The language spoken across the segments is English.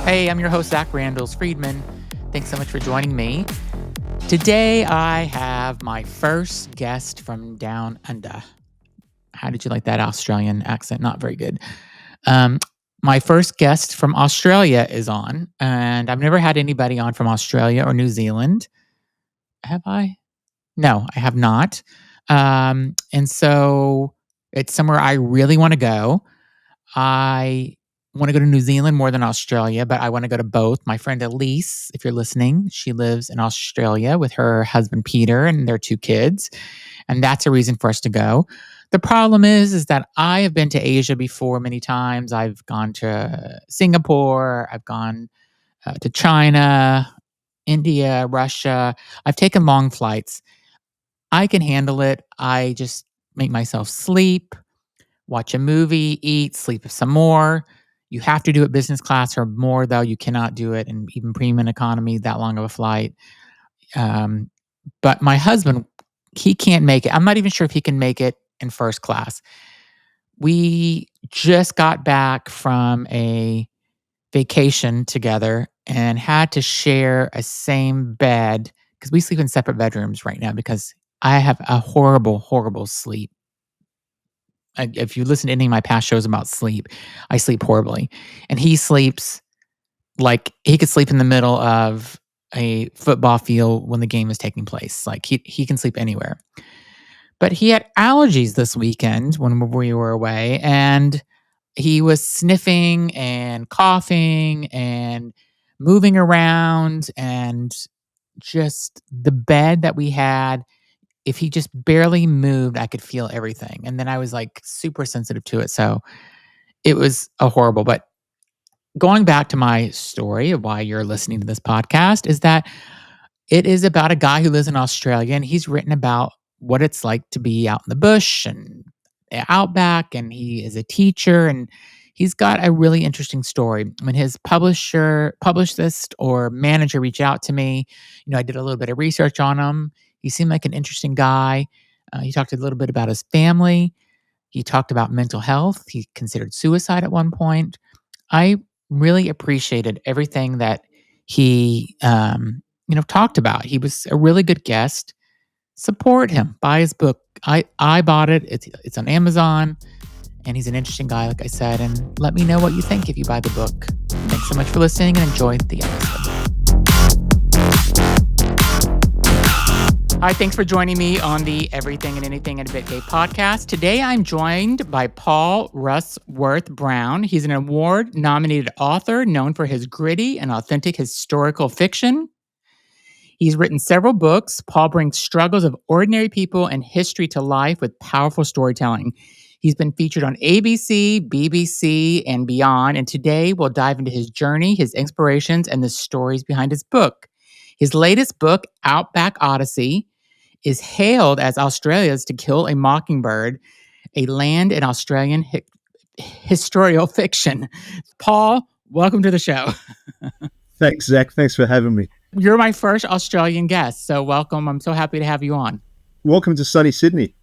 Hey, I'm your host, Zach Randles-Friedman. Thanks so much for joining me. Today, I have my first guest from down under. How did you like that Australian accent? Not very good. My first guest from Australia is on, and I've never had anybody on from Australia or New Zealand. Have I? No, I have not. And so it's somewhere I really want to go. I want to go to New Zealand more than Australia, but I want to go to both. My friend Elise, if you're listening, she lives in Australia with her husband Peter and their 2 kids, and that's a reason for us to go. The problem is that I have been to Asia before many times. I've gone to Singapore, I've gone to China, India, Russia. I've taken long flights. I can handle it. I just make myself sleep, watch a movie, eat, sleep some more. You have to do it business class or more, though. You cannot do it in even premium economy, that long of a flight. But my husband, he can't make it. I'm not even sure if he can make it in first class. We just got back from a vacation together and had to share a same bed because we sleep in separate bedrooms right now because I have a horrible, horrible sleep. If you listen to any of my past shows about sleep, I sleep horribly. And he sleeps like he could sleep in the middle of a football field when the game is taking place. Like he can sleep anywhere. But he had allergies this weekend when we were away, and he was sniffing and coughing and moving around, and just the bed that we had, if he just barely moved, I could feel everything. And then I was like super sensitive to it. So it was a horrible. But going back to my story of why you're listening to this podcast is that it is about a guy who lives in Australia, and he's written about what it's like to be out in the bush and Outback, and he is a teacher, and he's got a really interesting story. When his publicist or manager reached out to me, I did a little bit of research on him. He seemed like an interesting guy. He talked a little bit about his family. He talked about mental health. He considered suicide at one point. I really appreciated everything that he, talked about. He was a really good guest. Support him. Buy his book. I bought it. It's on Amazon, and he's an interesting guy, like I said. And let me know what you think if you buy the book. Thanks so much for listening, and enjoy the episode. Hi, thanks for joining me on the Everything and Anything and a Bit Gay podcast. Today, I'm joined by Paul Rushworth-Brown. He's an award-nominated author known for his gritty and authentic historical fiction. He's written several books. Paul brings struggles of ordinary people and history to life with powerful storytelling. He's been featured on ABC, BBC, and beyond. And today, we'll dive into his journey, his inspirations, and the stories behind his book. His latest book, Outback Odyssey, is hailed as Australia's To Kill a Mockingbird, a land in Australian historical fiction. Paul, welcome to the show. Thanks, Zach. Thanks for having me. You're my first Australian guest, so welcome. I'm so happy to have you on. Welcome to sunny Sydney.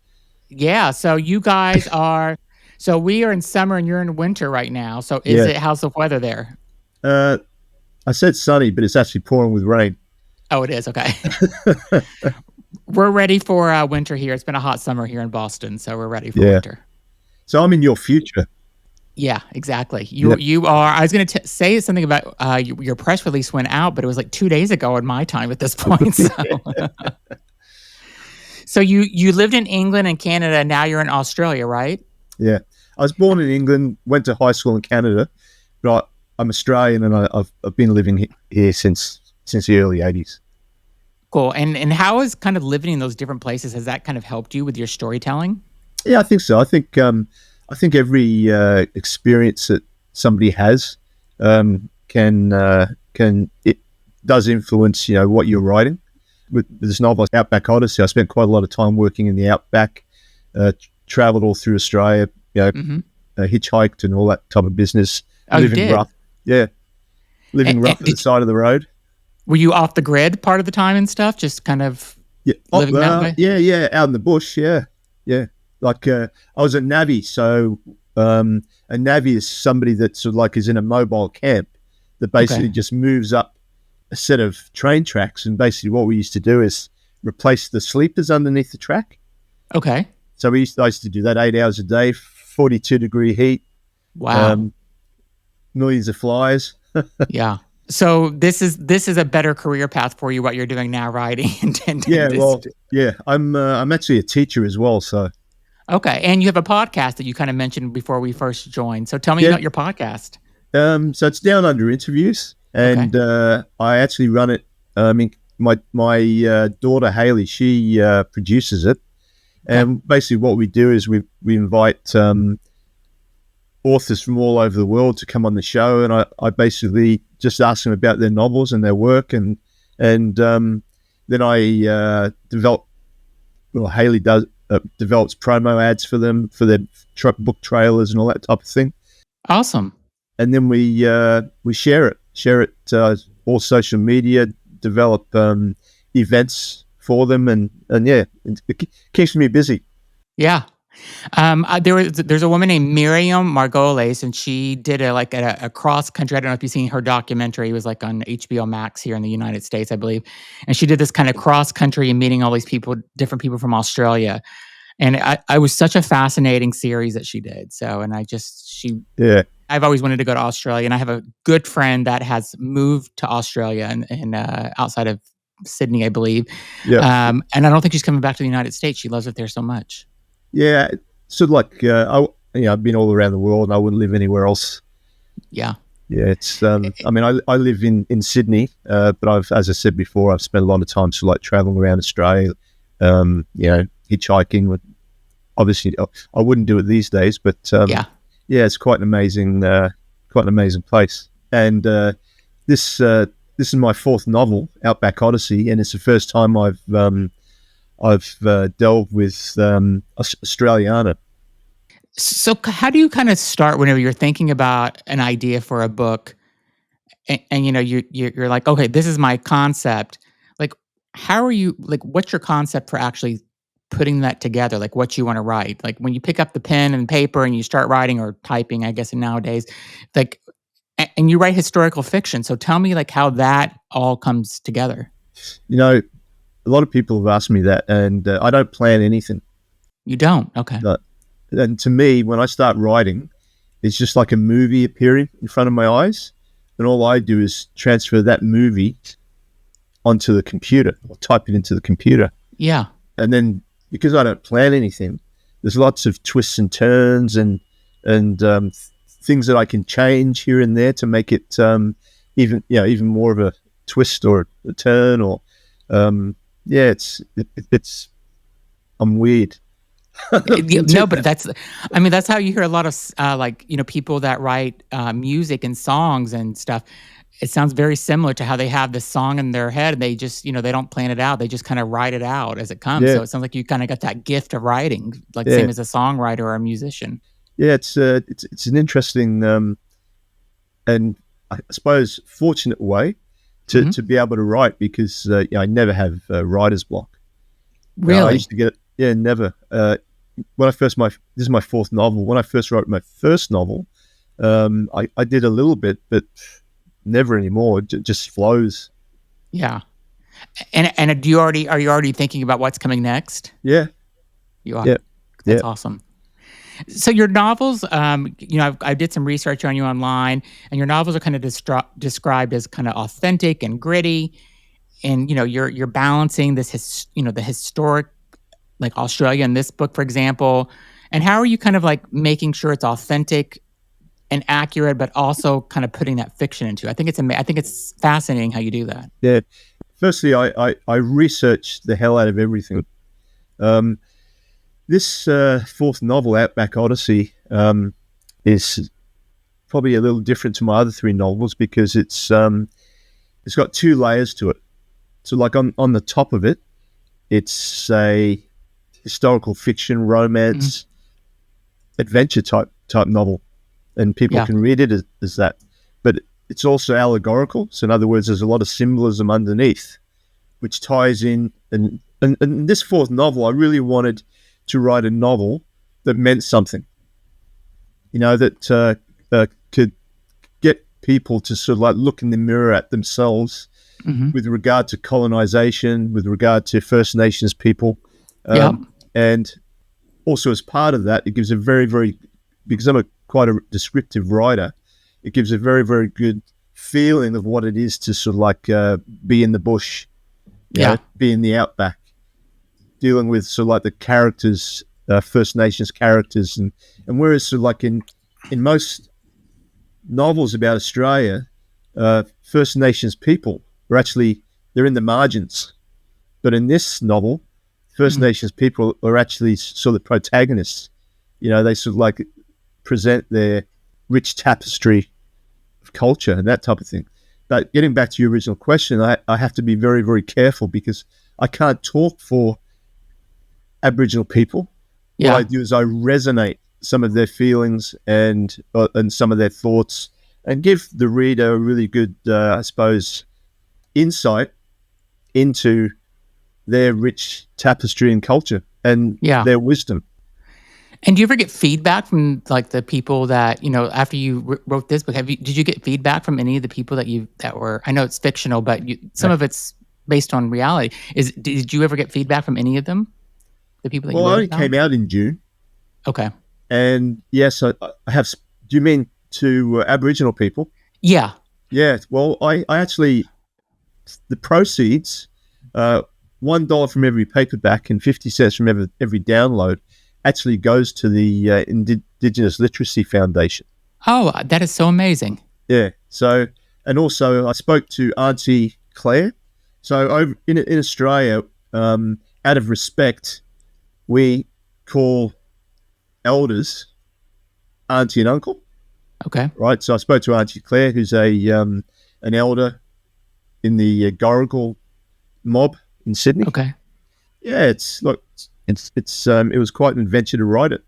Yeah, so you guys are... So we are in summer and you're in winter right now. So how's the weather there? I said sunny, but it's actually pouring with rain. Oh, it is? Okay. We're ready for winter here. It's been a hot summer here in Boston, so we're ready for winter. So I'm in your future. Yeah, exactly. You are. I was going to say something about your press release went out, but it was like 2 days ago in my time at this point. So, so you lived in England and Canada, and now you're in Australia, right? Yeah. I was born in England, went to high school in Canada, but I'm Australian, and I've been living here since the early 80s. Cool. And how is kind of living in those different places, has that kind of helped you with your storytelling? Yeah, I think so. I think every experience that somebody has it does influence what you're writing. With this novel, Outback Odyssey, I spent quite a lot of time working in the Outback, traveled all through Australia, hitchhiked and all that type of business. Oh, living you did? Rough, yeah, living rough at the side of the road. Were you off the grid part of the time and stuff? Just kind of Yeah. living that way? Yeah, out in the bush. Yeah, yeah. Like I was a navvy, so a navvy is somebody that sort of like is in a mobile camp that basically Okay. just moves up a set of train tracks, and basically what we used to do is replace the sleepers underneath the track. Okay. So I used to do that 8 hours a day, 42-degree heat, Wow. millions of flies. Yeah. So this is a better career path for you, what you're doing now, writing and Yeah, this. well, yeah. I'm actually a teacher as well, so Okay. And you have a podcast that you kind of mentioned before we first joined. So tell me yeah. about your podcast. So it's Down Under Interviews, Okay. and I actually run it. I mean, my daughter Haley, she produces it, Okay. and basically what we do is we invite authors from all over the world to come on the show, and I basically just ask them about their novels and their work, and then I develop. Well, Haley develops promo ads for them for their book trailers and all that type of thing. Awesome. And then we share it all social media, develop events for them, and yeah, it keeps me busy. Yeah. There's a woman named Miriam Margolis, and she did a cross country. I don't know if you've seen her documentary. It was like on HBO Max here in the United States, I believe. And she did this kind of cross country and meeting all these people, different people from Australia. And I was such a fascinating series that she did. So, and Yeah. I've always wanted to go to Australia, and I have a good friend that has moved to Australia and outside of Sydney, I believe. Yeah. And I don't think she's coming back to the United States. She loves it there so much. Yeah, sort of like I've been all around the world, and I wouldn't live anywhere else. Yeah. Yeah, it's. I mean, I live in Sydney, but as I said before, I've spent a lot of time sort of like traveling around Australia. Hitchhiking. Obviously, I wouldn't do it these days, but yeah, it's quite an amazing place. And this is my fourth novel, Outback Odyssey, and it's the first time I've delved with Australiana. So how do you kind of start whenever you're thinking about an idea for a book, and you're like, okay, this is my concept. Like, how are you, like, what's your concept for actually putting that together? Like, what you want to write? Like, when you pick up the pen and paper and you start writing or typing, I guess, nowadays, like, and you write historical fiction. So tell me, like, how that all comes together. A lot of people have asked me that, and I don't plan anything. You don't? Okay. And to me, when I start writing, it's just like a movie appearing in front of my eyes, and all I do is transfer that movie onto the computer or type it into the computer. Yeah. And then because I don't plan anything, there's lots of twists and turns and things that I can change here and there to make it even more of a twist or a turn or it's I'm weird. No, but that's how you hear a lot of people that write music and songs and stuff. It sounds very similar to how they have this song in their head and they just, they don't plan it out. They just kind of write it out as it comes. Yeah. So it sounds like you kind of got that gift of writing, like Yeah. same as a songwriter or a musician. Yeah, it's an interesting and I suppose fortunate way to be able to write because I never have writer's block. Really? I used to get it. Yeah, never. This is my fourth novel. When I first wrote my first novel, I did a little bit, but never anymore. It just flows. Yeah. And are you already thinking about what's coming next? Yeah. You are. Yeah. That's awesome. So your novels, I did some research on you online, and your novels are kind of described as kind of authentic and gritty, and you're balancing this the historic, like Australia in this book, for example. And how are you kind of like making sure it's authentic and accurate, but also kind of putting that fiction into it? I think it's fascinating how you do that. Yeah. Firstly, I researched the hell out of everything. This fourth novel, Outback Odyssey, is probably a little different to my other three novels because it's got two layers to it. So, like on the top of it, it's a historical fiction, romance, adventure type novel, and people can read it as that. But it's also allegorical. So, in other words, there's a lot of symbolism underneath, which ties in and and this fourth novel, I really wanted to write a novel that meant something, that could get people to sort of like look in the mirror at themselves with regard to colonization, with regard to First Nations people. And also as part of that, it gives a very, very, because I'm quite a descriptive writer, it gives a very, very good feeling of what it is to sort of like be in the bush, be in the outback, dealing with sort of like the characters, First Nations characters. And whereas sort of like in most novels about Australia, First Nations people are actually, they're in the margins. But in this novel, First Nations people are actually sort of protagonists. They sort of like present their rich tapestry of culture and that type of thing. But getting back to your original question, I have to be very, very careful because I can't talk for Aboriginal people. What I do is I resonate some of their feelings and some of their thoughts and give the reader a really good, I suppose, insight into their rich tapestry and culture and their wisdom. And do you ever get feedback from like the people that, after you wrote this book, did you get feedback from any of the people that were, I know it's fictional, but some of it's based on reality. Did you ever get feedback from any of them? The people that you wrote Well, it only about? came out in June. Okay. And yes, I have, do you mean to Aboriginal people? Yeah. Yeah. Well, I actually, the proceeds, $1 from every paperback and 50 cents from every download actually goes to the Indigenous Literacy Foundation. Oh, that is so amazing. Yeah. So, and also I spoke to Auntie Claire. So over in Australia, out of respect, we call elders auntie and uncle. Okay. Right. So I spoke to Auntie Claire, who's an elder in the Gorigal mob in Sydney. Okay. Yeah, it was quite an adventure to write it.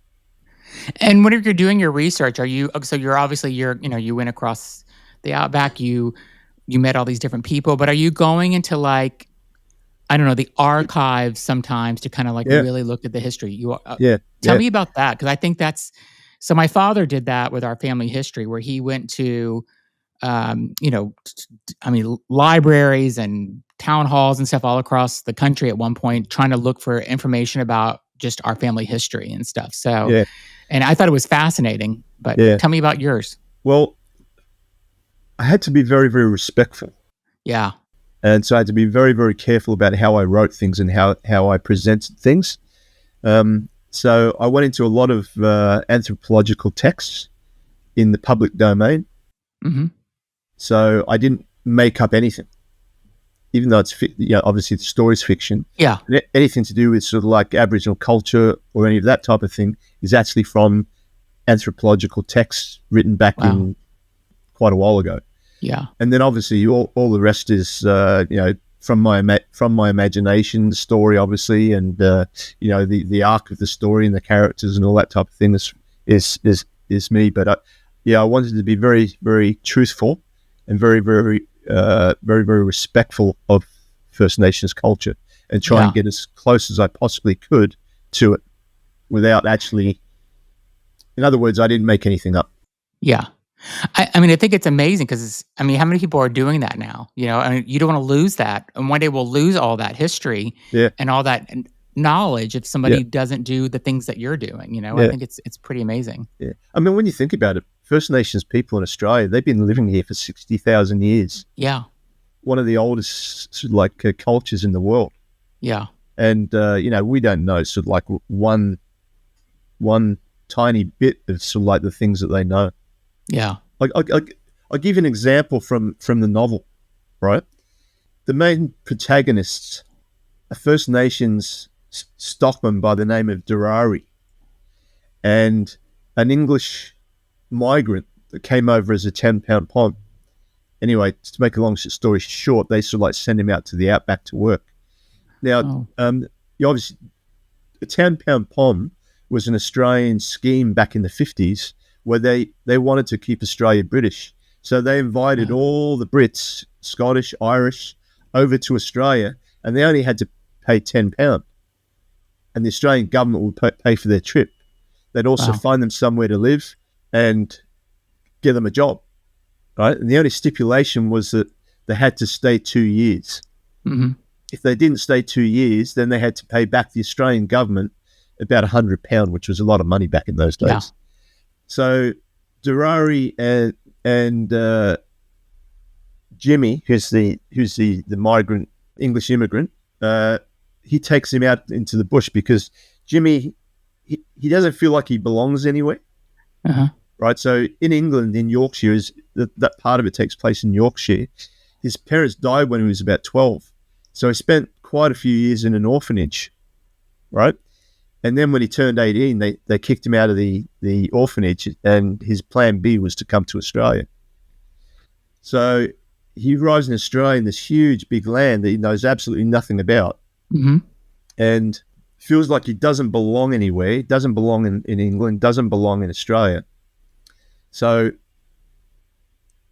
And whenever you're doing your research, you're obviously you went across the Outback, you met all these different people, but are you going into like, I don't know, the archives sometimes to kind of like really look at the history? Tell me about that, because I think so my father did that with our family history, where he went to libraries and town halls and stuff all across the country at one point, trying to look for information about just our family history and stuff. So, and I thought it was fascinating, but tell me about yours. Well, I had to be very, very respectful. Yeah. And so I had to be very, very careful about how I wrote things and how I presented things. So I went into a lot of anthropological texts in the public domain. Mm-hmm. So I didn't make up anything, even though it's obviously the story's fiction. Yeah. Anything to do with sort of like Aboriginal culture or any of that type of thing is actually from anthropological texts written back in quite a while ago. Yeah. And then obviously all the rest is from my imagination, the story obviously, and the arc of the story and the characters and all that type of thing is me. But I wanted to be very, very truthful and very, very, very, very respectful of First Nations culture and try and get as close as I possibly could to it without actually, in other words, I didn't make anything up. Yeah. I mean, I think it's amazing because, how many people are doing that now? You don't want to lose that. And one day we'll lose all that history and all that knowledge if somebody doesn't do the things that you're doing. I think it's pretty amazing. Yeah. I mean, when you think about it, First Nations people in Australia, they've been living here for 60,000 years. Yeah. One of the oldest cultures in the world. Yeah. And, we don't know sort of like one tiny bit of sort of like the things that they know. Yeah. I'll give you an example from the novel, right? The main protagonists are First Nations stockman by the name of Durari and an English migrant that came over as a 10-pound pom. Anyway, to make a long story short, they sort of like send him out to the outback to work. Now, obviously, a 10-pound pom was an Australian scheme back in the 50s where they wanted to keep Australia British. So they invited all the Brits, Scottish, Irish, over to Australia, and they only had to pay £10, and the Australian government would pay for their trip. They'd also find them somewhere to live and get them a job, right? And the only stipulation was that they had to stay 2 years. Mm-hmm. If they didn't stay 2 years, then they had to pay back the Australian government about £100, which was a lot of money back in those days. Yeah. So Durari and Jimmy, who's the migrant English immigrant, he takes him out into the bush because Jimmy he doesn't feel like he belongs anywhere. Uh-huh. Right. So in England, in Yorkshire, that part of it takes place in Yorkshire. His parents died when he was about 12, so he spent quite a few years in an orphanage, right? And then when he turned 18, they kicked him out of the orphanage, and his plan B was to come to Australia. So he arrives in Australia in this huge, big land that he knows absolutely nothing about, mm-hmm. and feels like he doesn't belong anywhere, doesn't belong in England, doesn't belong in Australia. So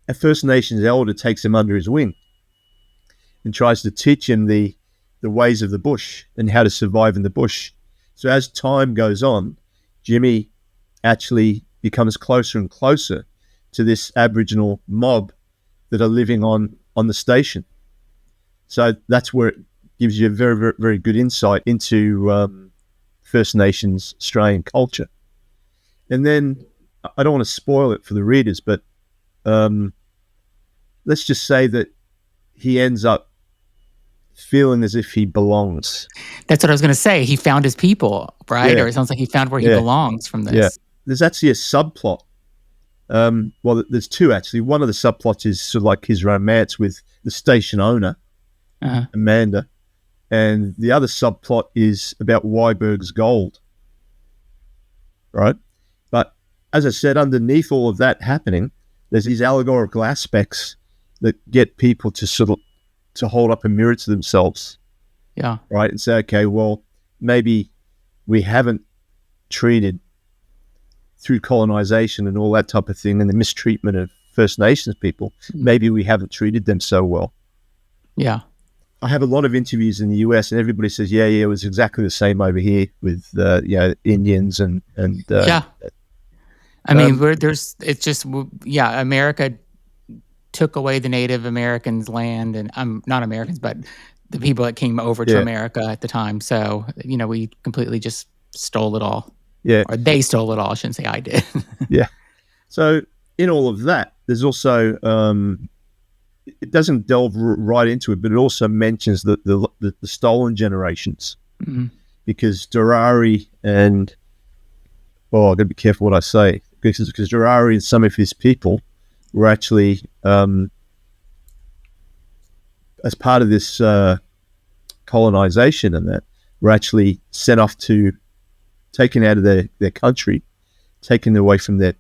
a First Nations elder takes him under his wing and tries to teach him the ways of the bush and how to survive in the bush. So as time goes on, Jimmy actually becomes closer and closer to this Aboriginal mob that are living on the station. So that's where it gives you a very, very, very good insight into First Nations Australian culture. And then, I don't want to spoil it for the readers, but let's just say that he ends up feeling as if he belongs. That's what I was going to say. He found his people, right? Yeah. Or it sounds like he found where he belongs from this. Yeah. There's actually a subplot. Well, there's two, actually. One of the subplots is sort of like his romance with the station owner, Amanda. And the other subplot is about Weiberg's gold, right? But as I said, underneath all of that happening, there's these allegorical aspects that get people to sort of to hold up a mirror to themselves, right, and say, okay, well, maybe we haven't treated through colonization and all that type of thing and the mistreatment of First Nations people, maybe we haven't treated them so well. Yeah. I have a lot of interviews in the US and everybody says, yeah, it was exactly the same over here with, Indians and I mean, America took away the Native Americans' land, and not Americans, but the people that came over to America at the time. So, we completely just stole it all. Yeah. Or they stole it all. I shouldn't say I did. Yeah. So in all of that, there's also, it doesn't delve right into it, but it also mentions the stolen generations. Mm-hmm. Because Durari and, I've got to be careful what I say, because Durari and some of his people were actually, as part of this colonization and that, were actually sent off taken out of their country, taken away from their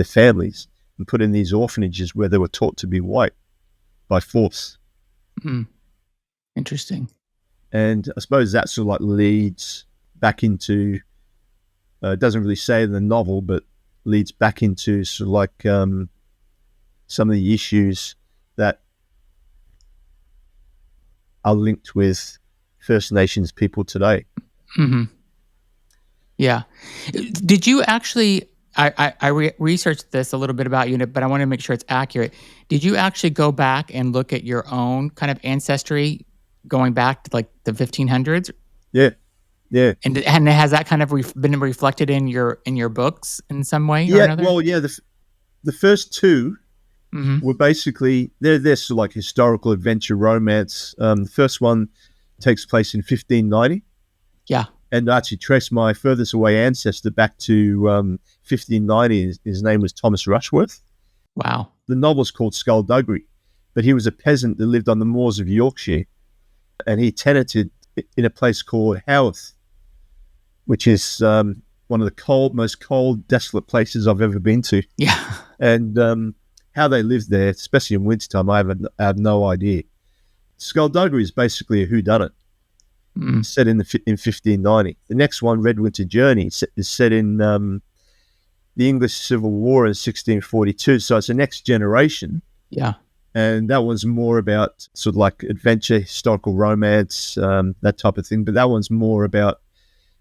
families, and put in these orphanages where they were taught to be white by force. Mm. Interesting. And I suppose that sort of like leads back into, it doesn't really say in the novel, but leads back into sort of like some of the issues that are linked with First Nations people today. Mm-hmm. Yeah. Did you actually, I researched this a little bit about you, but I want to make sure it's accurate. Did you actually go back and look at your own kind of ancestry going back to like the 1500s? Yeah. Yeah. And has that kind of been reflected in your books in some way or yeah, another? Well, yeah, the first two were basically, they're sort of like historical adventure romance. The first one takes place in 1590. Yeah. And I actually traced my furthest away ancestor back to 1590. His name was Thomas Rushworth. Wow. The novel's called Skullduggery, but he was a peasant that lived on the moors of Yorkshire, and he tenanted in a place called Howarth, which is one of the most cold, desolate places I've ever been to. Yeah. And how they lived there, especially in wintertime, I have no idea. Skullduggery is basically a whodunit. Set in 1590. The next one, Red Winter Journey, is set in the English Civil War in 1642. So it's the next generation. Yeah. and that one's more about sort of like adventure, historical romance, that type of thing. But that one's more about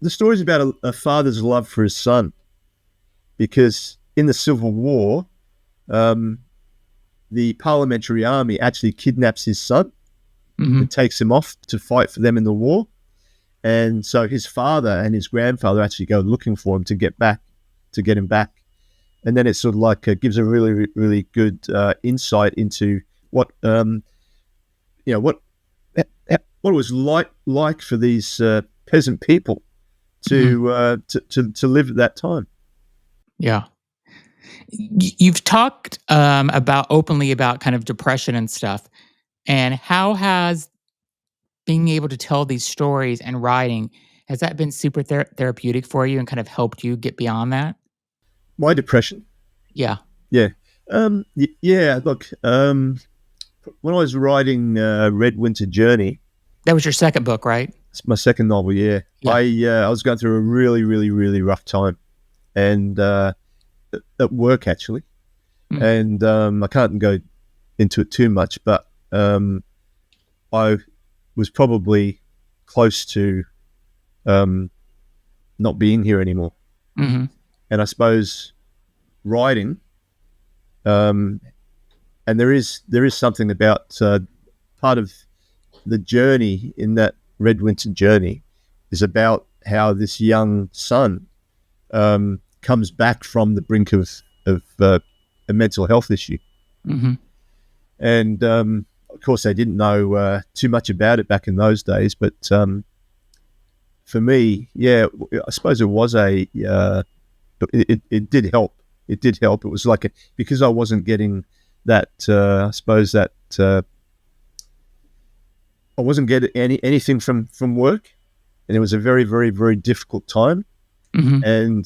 the story's about a father's love for his son, because in the Civil War, the Parliamentary Army actually kidnaps his son and takes him off to fight for them in the war. And so his father and his grandfather actually go looking for him to get him back. And then it sort of like gives a really, really good insight into what what it was like for these peasant people to live at that time. Yeah. You've talked openly about kind of depression and stuff. And how has being able to tell these stories and writing, has that been super therapeutic for you and kind of helped you get beyond that? My depression. Yeah. Yeah. Yeah. Look, when I was writing Red Winter Journey, that was your second book, right? It's my second novel. Yeah. I was going through a really, really, really rough time, and at work actually, and I can't go into it too much, but I was probably close to not being here anymore, and I suppose writing. And there is something about part of the journey in that Red Winter Journey is about how this young son comes back from the brink of a mental health issue. And of course, they didn't know too much about it back in those days. But for me, yeah, I suppose it was it did help. It did help. It was like because I wasn't getting that. I suppose that I wasn't getting anything from work, and it was a very, very, very difficult time. And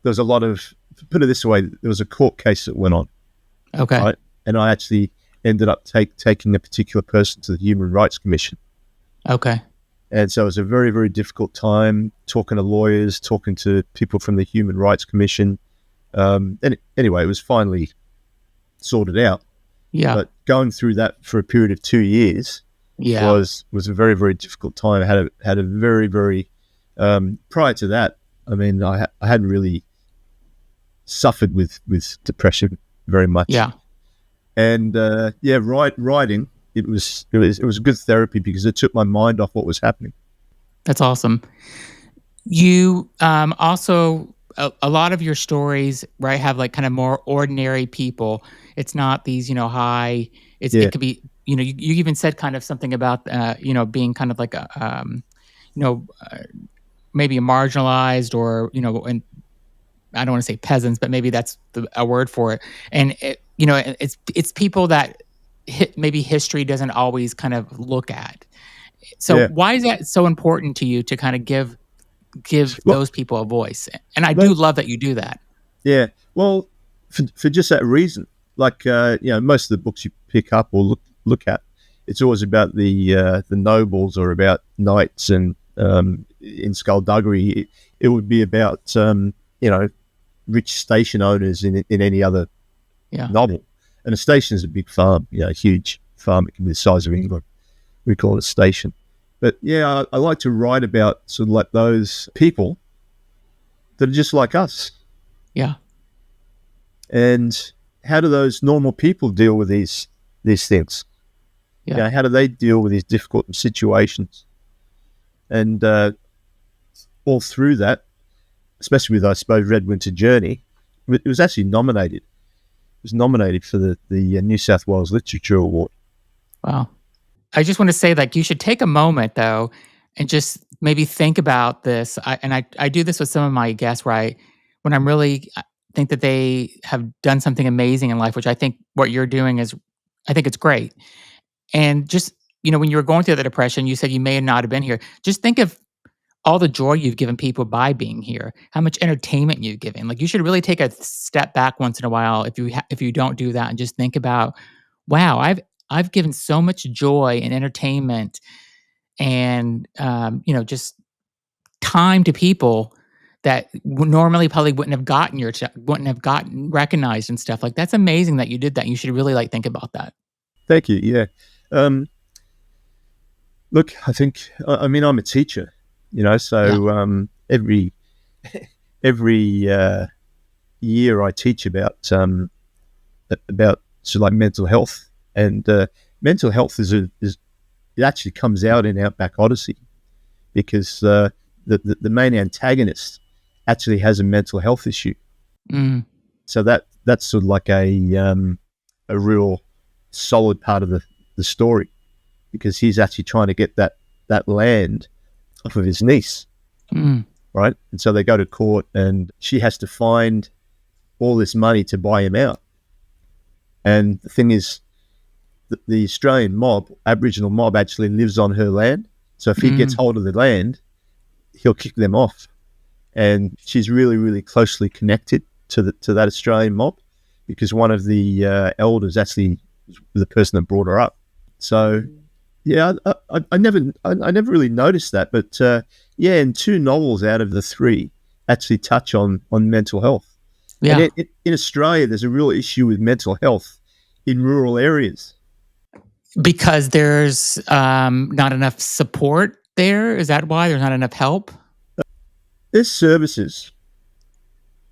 there was a lot of, put it this way, there was a court case that went on. Okay. Right? And I actually ended up taking a particular person to the Human Rights Commission. Okay. And so it was a very, very difficult time talking to lawyers, talking to people from the Human Rights Commission. And anyway, it was finally sorted out. Yeah. But going through that for a period of 2 years was a very, very difficult time. I had a very, very prior to that, I mean, I hadn't really suffered with depression very much. Yeah. And writing, it was good therapy because it took my mind off what was happening. That's awesome. You also, a lot of your stories, right, have like kind of more ordinary people. It's not these, high. It could be, you even said kind of something about, being kind of like a, maybe a marginalized or, and I don't want to say peasants, but maybe that's a word for it. And it's people that maybe history doesn't always kind of look at. So why is that so important to you to kind of give those people a voice? And I do love that you do that. Yeah. Well, for just that reason, like, most of the books you pick up or look at, it's always about the nobles or about knights, and in skullduggery, it would be about, rich station owners in any other novel. And a station is a big farm, a huge farm. It can be the size of England. We call it a station. But yeah, I like to write about sort of like those people that are just like us. Yeah. And how do those normal people deal with these things? Yeah. How do they deal with these difficult situations? And all through that, especially with, I suppose, Red Winter Journey, it was actually nominated. It was nominated for the New South Wales Literature Award. Wow. I just want to say, like, you should take a moment, though, and just maybe think about this. I do this with some of my guests, right? When I'm really think that they have done something amazing in life, which I think what you're doing is, I think it's great. And just, when you were going through the depression, you said you may not have been here. Just think of all the joy you've given people by being here, how much entertainment you've given. Like, you should really take a step back once in a while if you don't do that, and just think about, wow, I've given so much joy and entertainment and just time to people that normally probably wouldn't have gotten recognized and stuff. Like, that's amazing that you did that. You should really think about that. Thank you. Yeah. Look, I mean, I'm a teacher, so every year I teach about sort of like mental health, and mental health is it actually comes out in Outback Odyssey because the main antagonist actually has a mental health issue. Mm. So that's sort of like a real solid part of the story, because he's actually trying to get that land off of his niece, right? And so they go to court, and she has to find all this money to buy him out. And the thing is, the Australian mob, Aboriginal mob, actually lives on her land. So if he gets hold of the land, he'll kick them off. And she's really, really closely connected to that Australian mob, because one of the elders actually was the person that brought her up. So yeah, I never really noticed that, but and 2 novels out of the 3 actually touch on mental health. Yeah. And in Australia, there's a real issue with mental health in rural areas. Because there's not enough support there? Is that why there's not enough help? There's services,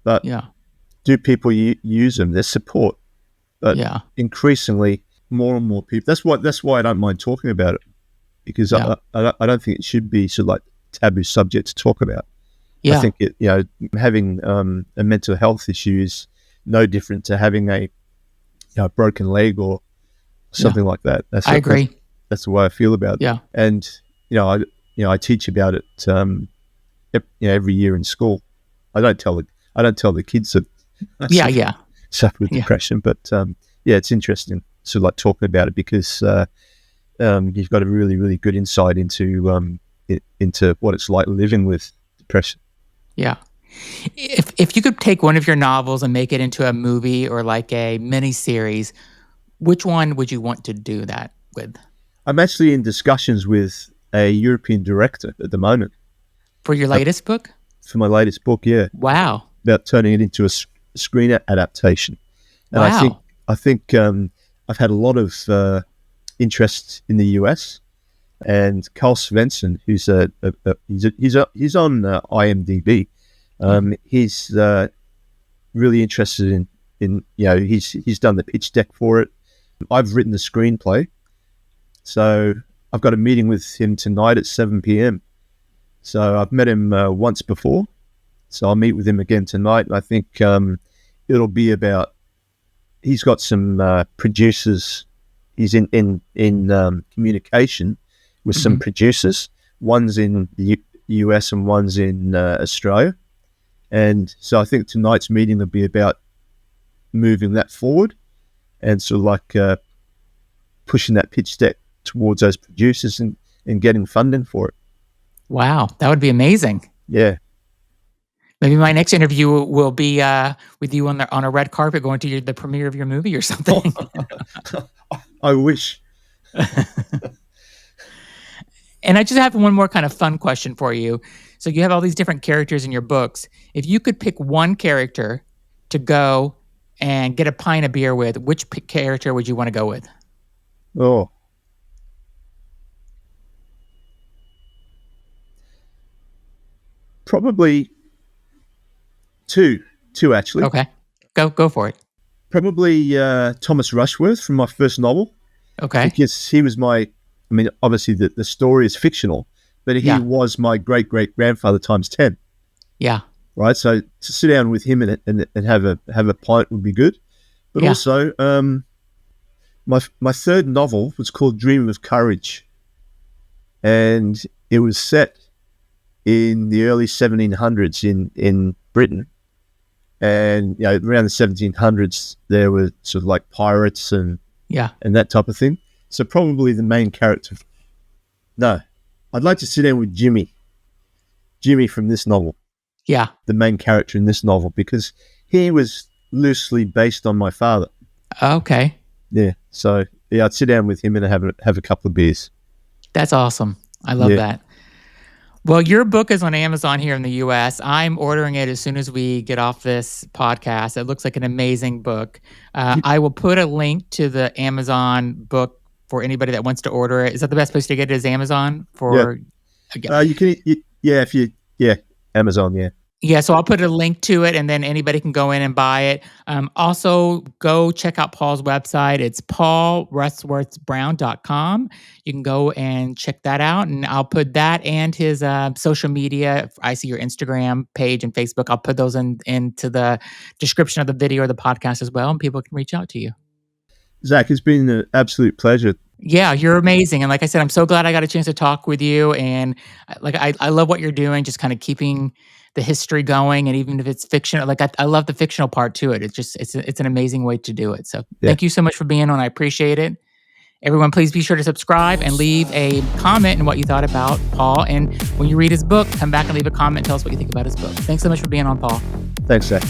but do people use them? There's support, but increasingly more and more people. That's why I don't mind talking about it, because I don't think it should be sort of like taboo subject to talk about. I think having a mental health issue is no different to having a broken leg or something like that. I agree. That's the way I feel about it. Yeah, and I teach about it every year in school. I don't tell the kids that I suffer with depression, but it's interesting sort of like talking about it, because you've got a really, really good insight into what it's like living with depression. Yeah. If you could take one of your novels and make it into a movie or like a mini series, which one would you want to do that with? I'm actually in discussions with a European director at the moment. For your latest book? For my latest book, yeah. Wow. About turning it into a screen adaptation. And I think I've had a lot of interest in the US, and Carl Svensson, who's he's on IMDb. He's really interested in he's done the pitch deck for it. I've written the screenplay, so I've got a meeting with him tonight at 7 p.m. So I've met him once before, so I'll meet with him again tonight. And I think it'll be about. He's got some producers. He's in communication with some producers. One's in the US and one's in Australia, and so I think tonight's meeting will be about moving that forward and sort of like pushing that pitch deck towards those producers and getting funding for it. Wow, that would be amazing. Yeah. Maybe my next interview will be with you on a red carpet going to the premiere of your movie or something. I wish. And I just have one more kind of fun question for you. So you have all these different characters in your books. If you could pick one character to go and get a pint of beer with, which character would you want to go with? Oh. Probably two actually. Okay. Go for it. Probably Thomas Rushworth from my first novel. Okay. Because he was obviously the story is fictional, but he was my great-great-grandfather times 10. Yeah. Right? So to sit down with him and have a pint would be good. But also, my third novel was called Dream of Courage. And it was set in the early 1700s in Britain. And around the 1700s, there were sort of like pirates and that type of thing. So probably the main character. No, I'd like to sit down with Jimmy from this novel. Yeah, the main character in this novel, because he was loosely based on my father. Okay. Yeah, so I'd sit down with him and have a couple of beers. That's awesome. I love that. Well, your book is on Amazon here in the US. I'm ordering it as soon as we get off this podcast. It looks like an amazing book. I will put a link to the Amazon book for anybody that wants to order it. Is that the best place to get it? Is Amazon for? Yeah. Amazon, yeah. Yeah, so I'll put a link to it, and then anybody can go in and buy it. Also, go check out Paul's website. It's paulrushworth-brown.com. You can go and check that out, and I'll put that and his social media. I see your Instagram page and Facebook. I'll put those into the description of the video or the podcast as well, and people can reach out to you. Zach, it's been an absolute pleasure. Yeah, you're amazing. And like I said, I'm so glad I got a chance to talk with you. And I love what you're doing, just kind of keeping the history going. And even if it's fiction, I love the fictional part to it. It's an amazing way to do it. So thank you so much for being on. I appreciate it. Everyone, please be sure to subscribe and leave a comment on what you thought about Paul. And when you read his book, come back and leave a comment and tell us what you think about his book. Thanks so much for being on, Paul. Thanks, Zach.